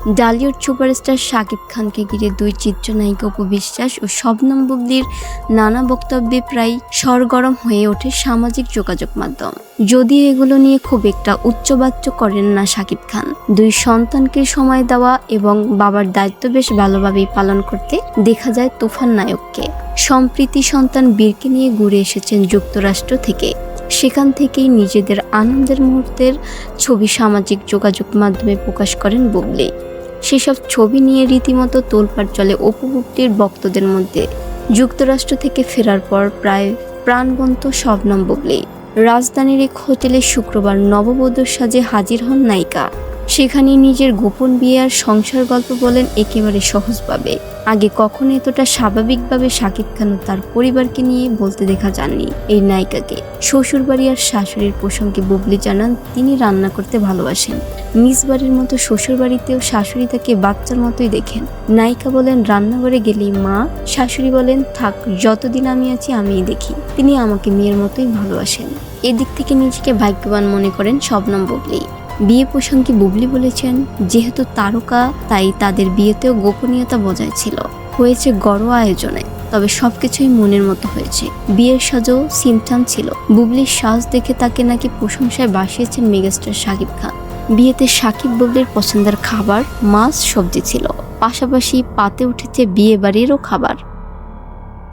Dhallywood superstar Shakib খানকে ঘিরে দুই চিত্রনায়িকা অপু বিশ্বাস ও শবনম বুবলির নানা বক্তব্যে প্রায় সরগরম হয়ে ওঠে সামাজিক যোগাযোগ মাধ্যম। যদিও এগুলো নিয়ে খুব একটা উচ্চবাচ্য করেন না শাকিব খান। দুই সন্তানকে সময় দেওয়া এবং বাবার দায়িত্ব বেশ ভালোভাবেই পালন করতে দেখা যায় তুফান নায়ককে। সম্প্রতি সন্তান বীরকে নিয়ে ঘুরে এসেছেন যুক্তরাষ্ট্র থেকে। সেখান থেকেই নিজেদের আনন্দের মুহূর্তের ছবি সামাজিক যোগাযোগ মাধ্যমে প্রকাশ করেন বুবলি। সেসব ছবি নিয়ে রীতিমতো তোলপাড় চলে অপু বুবলির ভক্তদের মধ্যে। যুক্তরাষ্ট্র থেকে ফেরার পর প্রায় প্রাণবন্ত শবনম বুবলি রাজধানীর এক হোটেলে শুক্রবার নববধূর সাজে হাজির হন নায়িকা। সেখানে নিজের গোপন বিয়ে আর সংসার গল্প বলেন একেবারে সহজভাবে। আগে কখনো এতটা স্বাভাবিকভাবে শাকিব খান ও তার পরিবারকে নিয়ে বলতে দেখা যাননি এই নায়িকাকে। শ্বশুরবাড়ি আর শাশুড়ির প্রসঙ্গে বুবলি জানান তিনি রান্না করতে ভালোবাসেন। নিজ বাড়ির মতো শ্বশুরবাড়িতেও শাশুড়ি তাকে বাচ্চার মতোই দেখেন। নায়িকা বলেন রান্নাঘরে গেলেই মা, শাশুড়ি বলেন থাক যতদিন আমি আছি আমিই দেখি। তিনি আমাকে মেয়ের মতোই ভালোবাসেন। এদিক থেকে নিজেকে ভাগ্যবান মনে করেন শবনম বুবলি। বিয়ে প্রসঙ্গে বুবলি বলেছেন যেহেতু তারকা তাই তাদের বিয়েতেও গোপনীয়তা বজায় ছিল। হয়েছে ঘরোয়া আয়োজনে, তবে সবকিছুই মনের মতো হয়েছে। বিয়ের সাজও সিমটাম ছিল। বুবলির সাজ দেখে তাকে নাকি প্রশংসায় ভাসিয়েছেন মেগাস্টার শাকিব খান। বিয়েতে শাকিব বুবলির পছন্দের খাবার মাছ সবজি ছিল, পাশাপাশি পাতে উঠেছে বিয়ে বাড়িরও খাবার।